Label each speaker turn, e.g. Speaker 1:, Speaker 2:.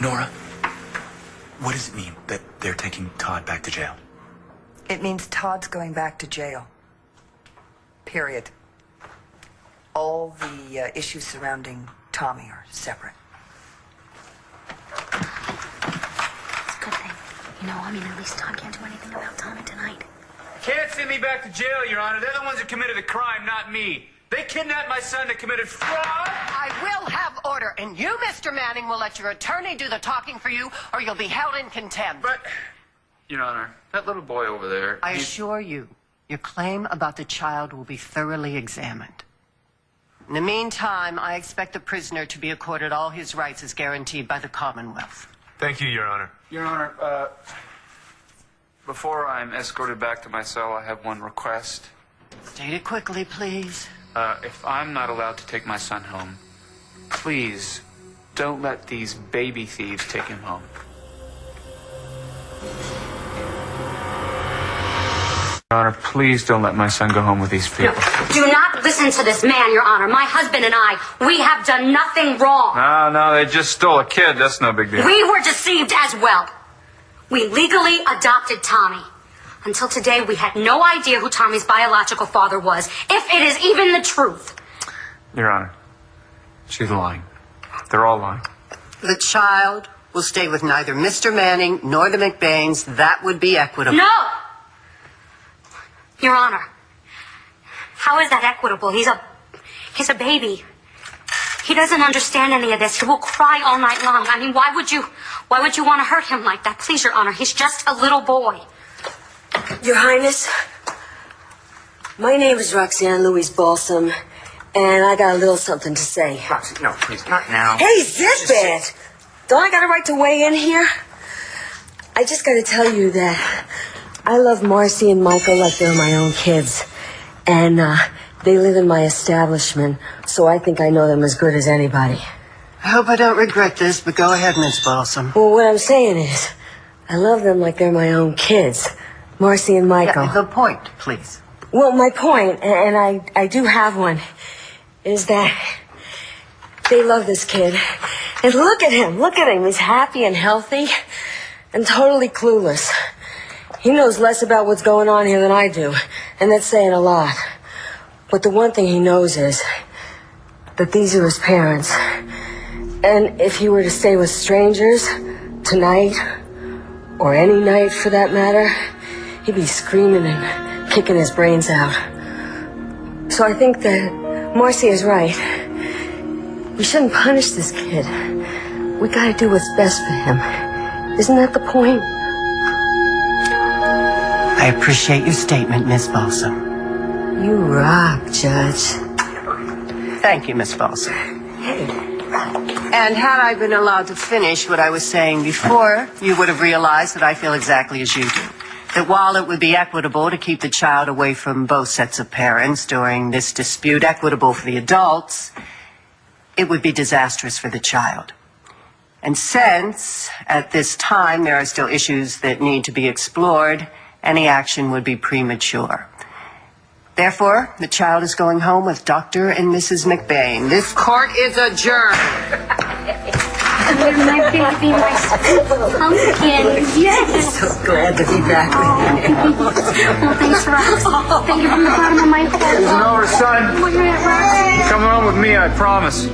Speaker 1: Nora, what does it mean that they're taking Todd back to jail?
Speaker 2: It means Todd's going back to jail. Period. All the issues surrounding Tommy are separate.
Speaker 3: It's a good thing. At least Todd can't do anything about Tommy tonight.
Speaker 4: Can't send me back to jail, Your Honor. They're the ones who committed the crime, not me. They kidnapped my son that committed fraud.
Speaker 5: I will have order, and you, Mr. Manning, will let your attorney do the talking for you, or you'll be held in contempt.
Speaker 4: But, Your Honor, that little boy over there...
Speaker 5: I assure you, your claim about the child will be thoroughly examined. In the meantime, I expect the prisoner to be accorded all his rights as guaranteed by the Commonwealth.
Speaker 4: Thank you, Your Honor. Your Honor, before I'm escorted back to my cell, I have one request.
Speaker 5: State it quickly, please.
Speaker 4: If I'm not allowed to take my son home, please don't let these baby thieves take him home. Your Honor, please don't let my son go home with these people.
Speaker 3: No, do not listen to this man, Your Honor. My husband and I, we have done nothing wrong.
Speaker 4: No, they just stole a kid. That's no big deal.
Speaker 3: We were deceived as well. We legally adopted Tommy. Until today, we had no idea who Tommy's biological father was, if it is even the truth.
Speaker 4: Your Honor, she's lying. They're all lying.
Speaker 5: The child will stay with neither Mr. Manning nor the McBains. That would be equitable.
Speaker 3: No! Your Honor, how is that equitable? He's a baby. He doesn't understand any of this. He will cry all night long. Why would you want to hurt him like that? Please, Your Honor, he's just a little boy.
Speaker 6: Your Highness, my name is Roxanne Louise Balsom, and I got a little something to say.
Speaker 1: Roxy, no, please, not now.
Speaker 6: Hey, zip it! Don't I got a right to weigh in here? I just got to tell you that I love Marcie and Michael like they're my own kids, and they live in my establishment, so I think I know them as good as anybody.
Speaker 5: I hope I don't regret this, but go ahead, Miss Balsom.
Speaker 6: Well, what I'm saying is, I love them like they're my own kids. Marcie and Michael.
Speaker 5: Yeah, the point, please.
Speaker 6: Well, my point, and I do have one, is that they love this kid. And look at him. He's happy and healthy and totally clueless. He knows less about what's going on here than I do, and that's saying a lot. But the one thing he knows is that these are his parents. And if he were to stay with strangers tonight, or any night for that matter, he'd be screaming and kicking his brains out. So I think that Marcie is right. We shouldn't punish this kid. We gotta do what's best for him. Isn't that the point?
Speaker 5: I appreciate your statement, Miss Balsom.
Speaker 6: You rock, Judge.
Speaker 5: Thank you, Miss Balsom.
Speaker 6: Hey.
Speaker 5: And had I been allowed to finish what I was saying before, you would have realized that I feel exactly as you do. That while it would be equitable to keep the child away from both sets of parents during this dispute, equitable for the adults, it would be disastrous for the child. And since, at this time, there are still issues that need to be explored, any action would be premature. Therefore, the child is going home with Dr. and Mrs. McBain. This court is adjourned.
Speaker 3: My baby, my pumpkin. Yes.
Speaker 6: So glad to be back with you.
Speaker 3: Well, thanks, Rox. Thank you from the bottom of my heart.
Speaker 4: Nora, son.
Speaker 3: Well, you're at Roxy.
Speaker 4: Come home with me, I promise.